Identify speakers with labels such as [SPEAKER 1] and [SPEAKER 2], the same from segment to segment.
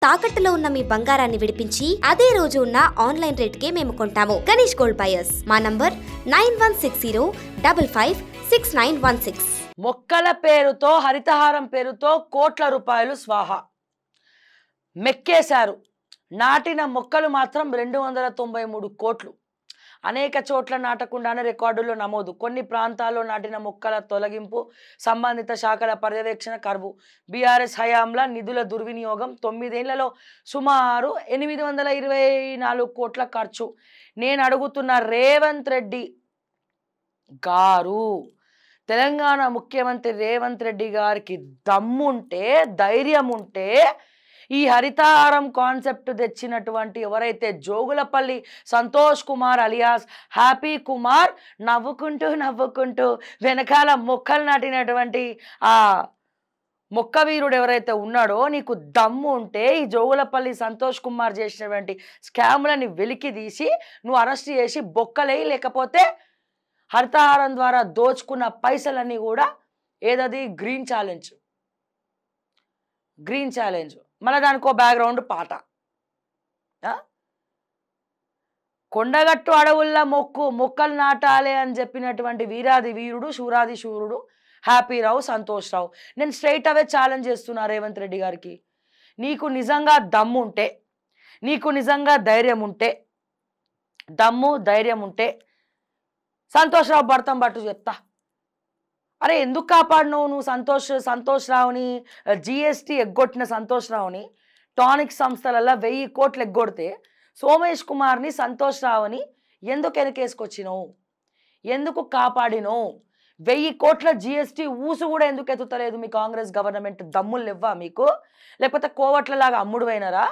[SPEAKER 1] తాకట్టులో ఉన్న మీ బంగారాన్ని విడిపించి అదే రోజు ఉన్న ఆన్లైన్ రేటుకే మేము కొంటాము. Ganesh gold buyers. మా నంబర్ 9160556916.
[SPEAKER 2] మొక్కల పేరుతో హరితహారం పేరుతో కోట్ల రూపాయలు స్వాహా. మెక్కేశారు. నాటిన మొక్కలు మాత్రం 293 కోట్లు. అనేక చోట్ల నాటకుండానే రికార్డుల్లో నమోదు. కొన్ని ప్రాంతాల్లో నాటిన మొక్కల తొలగింపు, సంబంధిత శాఖల పర్యవేక్షణ కరువు. బీఆర్ఎస్ హయాంలో నిధుల దుర్వినియోగం. 9 ఏళ్లలో సుమారు 824 కోట్ల ఖర్చు. నేను అడుగుతున్న రేవంత్ రెడ్డి గారు, తెలంగాణ ముఖ్యమంత్రి రేవంత్ రెడ్డి గారికి దమ్ముంటే, ధైర్యం ఉంటే ఈ హరితహారం కాన్సెప్ట్ తెచ్చినటువంటి ఎవరైతే జోగులపల్లి సంతోష్ కుమార్ అలియాస్ హ్యాపీ కుమార్ నవ్వుకుంటూ వెనకాల మొక్కలు నాటినటువంటి ఆ మొక్క వీరుడు ఎవరైతే ఉన్నాడో, నీకు దమ్ము ఉంటే ఈ జోగులపల్లి సంతోష్ కుమార్ చేసినటువంటి స్కాములని వెలికి తీసి నువ్వు అరెస్ట్ చేసి బొక్కలేయి, లేకపోతే హరితహారం ద్వారా దోచుకున్న పైసలన్నీ కూడా ఏదది గ్రీన్ ఛాలెంజ్ మళ్ళీ దానికో బ్యాక్గ్రౌండ్ పాట. కొండగట్టు అడవుల్లో మొక్కలు నాటాలి అని చెప్పినటువంటి వీరాది వీరుడు, శూరాది శూరుడు హ్యాపీ రావు, సంతోష్ రావు. నేను స్ట్రైట్ అవే ఛాలెంజ్ చేస్తున్నా రేవంత్ రెడ్డి గారికి. నీకు నిజంగా దమ్ము ఉంటే, నీకు నిజంగా ధైర్యం ఉంటే, ధైర్యం ఉంటే సంతోష్ రావు భర్తం పట్టు చెప్తా. అరే ఎందుకు కాపాడినావు నువ్వు సంతోష్ రావుని? జిఎస్టీ ఎగ్గొట్టిన సంతోష్ రావుని టానిక్ సంస్థలలో 1000 కోట్లు ఎగ్గొడితే సోమేష్ కుమార్ని, సంతోష్ రావుని ఎందుకు వెనకేసుకొచ్చినావు? ఎందుకు కాపాడినో? 1000 కోట్ల జిఎస్టీ ఊసు కూడా ఎందుకు ఎత్తుతలేదు మీ కాంగ్రెస్ గవర్నమెంట్? దమ్ములు లేవా మీకు? లేకపోతే కోవట్లలాగా అమ్ముడు అయినారా?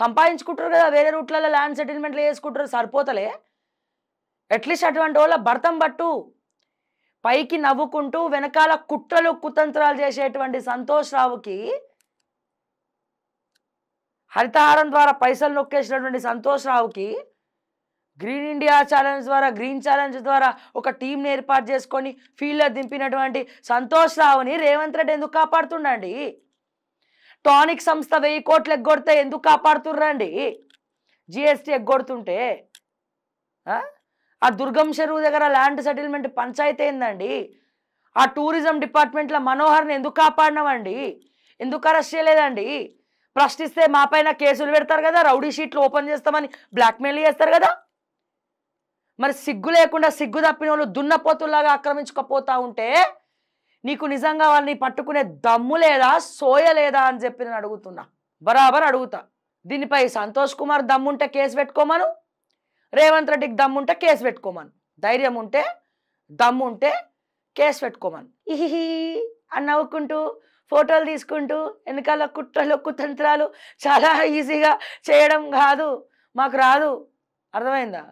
[SPEAKER 2] సంపాదించుకుంటారు కదా, వేరే రూట్లలో ల్యాండ్ సెటిల్మెంట్లు చేసుకుంటారు, సరిపోతలే? అట్లీస్ట్ అటువంటి వాళ్ళ భర్తం పట్టు. పైకి నవ్వుకుంటూ వెనకాల కుట్రలు కుతంత్రాలు చేసేటువంటి సంతోష్ రావుకి, హరితహారం ద్వారా పైసలు నొక్కేసినటువంటి సంతోష్ రావుకి గ్రీన్ ఇండియా ఛాలెంజ్ ద్వారా, గ్రీన్ ఛాలెంజ్ ద్వారా ఒక టీంని ఏర్పాటు చేసుకొని ఫీల్డ్లో దింపినటువంటి సంతోష్ రావుని రేవంత్ రెడ్డి ఎందుకు కాపాడుతుండండి? టానిక్ సంస్థ 1000 కోట్లు ఎగ్గొడితే ఎందుకు కాపాడుతుర్రండి? జిఎస్టీ ఎగ్గొడుతుంటే ఆ దుర్గం చెరువు దగ్గర ల్యాండ్ సెటిల్మెంట్ పంచాయతీ ఏందండి? ఆ టూరిజం డిపార్ట్మెంట్లో మనోహర్ని ఎందుకు కాపాడినామండి? ఎందుకు అరెస్ట్ చేయలేదండి? ప్రశ్నిస్తే మా పైన కేసులు పెడతారు కదా, రౌడీ షీట్లు ఓపెన్ చేస్తామని బ్లాక్మెయిల్ చేస్తారు కదా. మరి సిగ్గు లేకుండా, సిగ్గు తప్పిన వాళ్ళు దున్నపోతుల్లాగా ఆక్రమించుకపోతా ఉంటే నీకు నిజంగా వాళ్ళని పట్టుకునే దమ్ము లేదా, సోయ లేదా అని చెప్పి నేను అడుగుతున్నా. బరాబర్ అడుగుతా. దీనిపై సంతోష్ కుమార్ దమ్ముంటే కేసు పెట్టుకోమను, రేవంత్ రెడ్డికి దమ్ముంటే కేసు పెట్టుకోమను. ధైర్యం ఉంటే, దమ్ముంటే కేసు పెట్టుకోమను. ఇహి అని నవ్వుకుంటూ ఫోటోలు తీసుకుంటూ వెనకాల కుట్రలు కుతంత్రాలు చాలా ఈజీగా చేయడం కాదు, మాకు రాదు. అర్థమైందా?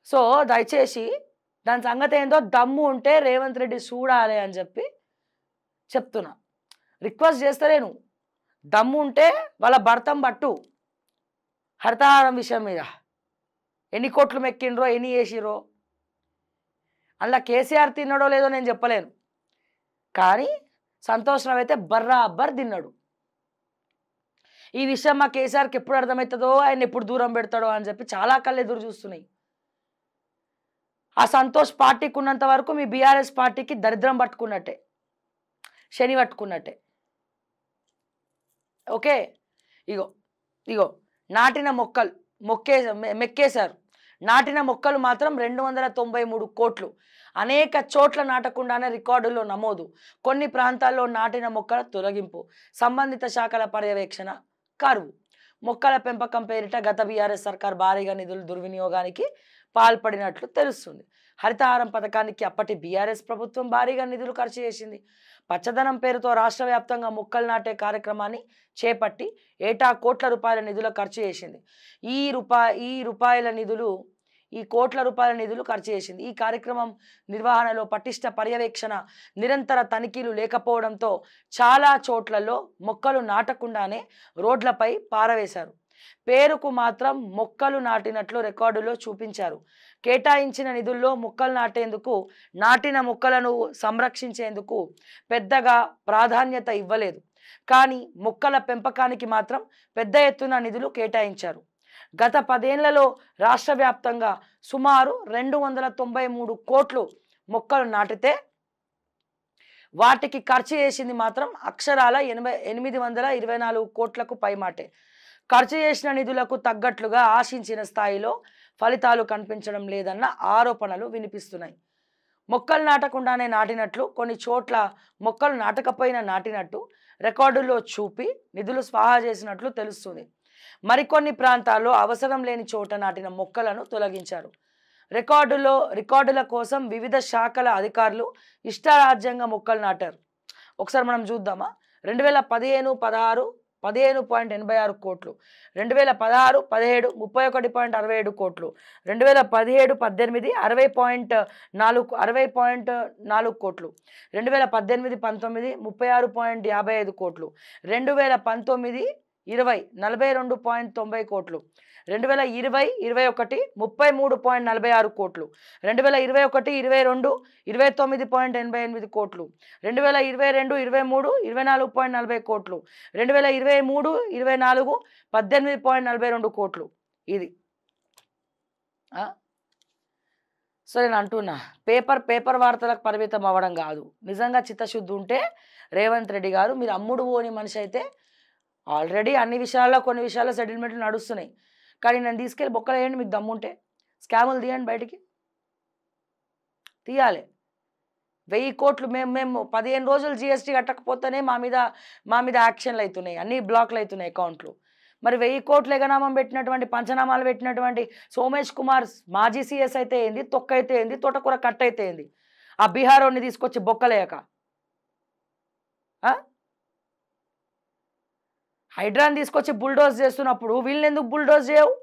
[SPEAKER 2] సో దయచేసి దాని సంగతి ఏందో దమ్ము ఉంటే రేవంత్ రెడ్డి చూడాలి అని చెప్పి చెప్తున్నా. రిక్వెస్ట్ చేస్తలేను. దమ్ము ఉంటే వాళ్ళ భర్తం పట్టు. హరితహారం విషయం మీద ఎన్ని కోట్లు మెక్కిండ్రో, ఎన్ని వేసిరో, అందులో కేసీఆర్ తిన్నాడో లేదో నేను చెప్పలేను, కానీ సంతోష్ రావు అయితే బర్రాబర్ తిన్నాడు. ఈ విషయం మా కేసీఆర్కి ఎప్పుడు అర్థమవుతుందో, ఆయన ఎప్పుడు దూరం పెడతాడో అని చెప్పి చాలా కళ్ళు ఎదురు చూస్తున్నాయి. ఆ సంతోష్ పార్టీకి ఉన్నంత వరకు మీ బీఆర్ఎస్ పార్టీకి దరిద్రం పట్టుకున్నట్టే, శని పట్టుకున్నట్టే. ఓకే, ఇగో నాటిన మొక్కలు మెక్కేశారు. నాటిన మొక్కలు మాత్రం 293 కోట్లు. అనేక చోట్ల నాటకుండానే రికార్డుల్లో నమోదు. కొన్ని ప్రాంతాల్లో నాటిన మొక్కల తొలగింపు, సంబంధిత శాఖల పర్యవేక్షణ కరువు. మొక్కల పెంపకం పేరిట గత బీఆర్ఎస్ సర్కార్ భారీగా నిధులు దుర్వినియోగానికి పాల్పడినట్లు తెలుస్తుంది. హరితహారం పథకానికి అప్పటి బీఆర్ఎస్ ప్రభుత్వం భారీగా నిధులు ఖర్చు చేసింది. పచ్చదనం పేరుతో రాష్ట్ర వ్యాప్తంగా మొక్కలు నాటే కార్యక్రమాన్ని చేపట్టి ఏటా కోట్ల రూపాయల నిధులు ఖర్చు చేసింది. ఈ కోట్ల రూపాయల నిధులు ఖర్చు చేసింది. ఈ కార్యక్రమం నిర్వహణలో పటిష్ట పర్యవేక్షణ, నిరంతర తనిఖీలు లేకపోవడంతో చాలా చోట్లలో మొక్కలు నాటకుండానే రోడ్లపై పారవేశారు. పేరుకు మాత్రం మొక్కలు నాటినట్లు రికార్డులో చూపించారు. కేటాయించిన నిధుల్లో మొక్కలు నాటేందుకు, నాటిన మొక్కలను సంరక్షించేందుకు పెద్దగా ప్రాధాన్యత ఇవ్వలేదు. కానీ మొక్కల పెంపకానికి మాత్రం పెద్ద ఎత్తున నిధులు కేటాయించారు. గత 10 ఏళ్లలో రాష్ట్ర వ్యాప్తంగా సుమారు 293 కోట్లు మొక్కలు నాటితే వాటికి ఖర్చు చేసింది మాత్రం అక్షరాల 824 కోట్లకు పైమాటే. ఖర్చు చేసిన నిధులకు తగ్గట్లుగా ఆశించిన స్థాయిలో ఫలితాలు కనిపించడం లేదన్న ఆరోపణలు వినిపిస్తున్నాయి. మొక్కలు నాటకుండానే నాటినట్లు, కొన్ని చోట్ల మొక్కలు నాటకపోయినా నాటినట్టు రికార్డుల్లో చూపి నిధులు స్వాహా చేసినట్లు తెలుస్తుంది. మరికొన్ని ప్రాంతాల్లో అవసరం లేని చోట నాటిన మొక్కలను తొలగించారు. రికార్డుల కోసం వివిధ శాఖల అధికారులు ఇష్టారాజ్యంగా మొక్కలు నాటారు. ఒకసారి మనం చూద్దామా. 2015-16 15.86 కోట్లు, 2016-17 31.67 కోట్లు, 2017-18 60.4 కోట్లు, 2018-19 36.55 కోట్లు, 2019-20 42.90 కోట్లు, 2020-21 33.46 కోట్లు, 2021-22 29.88 కోట్లు, 2022-23 24.40 కోట్లు, 2023-24 18.42 కోట్లు. ఇది సో నేను అంటున్నా, పేపర్ వార్తలకు పరిమితం అవ్వడం కాదు. నిజంగా చిత్తశుద్ధి ఉంటే రేవంత్ రెడ్డి గారు, మీరు అమ్ముడు పోని మనిషి అయితే ఆల్రెడీ అన్ని విషయాల్లో కొన్ని విషయాల్లో సెటిల్మెంట్లు నడుస్తున్నాయి. కానీ నేను తీసుకెళ్ళి బొక్కలు వేయండి, మీకు దమ్ముంటే స్కాములు తీయండి, బయటికి తీయాలి. 1000 కోట్లు మేము 15 రోజులు జిఎస్టీ కట్టకపోతేనే మా మీద యాక్షన్లు అవుతున్నాయి, అన్ని బ్లాక్లు అవుతున్నాయి అకౌంట్లు. మరి 1000 కోట్లు ఎగనామం పెట్టినటువంటి, పంచనామాలు పెట్టినటువంటి సోమేష్ కుమార్ మాజీ సీఎస్ అయితే ఏంది, తొక్క అయితే ఏంది, తోటకూర కట్ట అయితే ఏంది, ఆ బీహారోని తీసుకొచ్చి బొక్కలేయక హైడ్రాన్ తీసుకొచ్చి బుల్డోజ్ చేస్తున్నప్పుడు వీళ్ళని ఎందుకు బుల్డోజ్ చేయవు?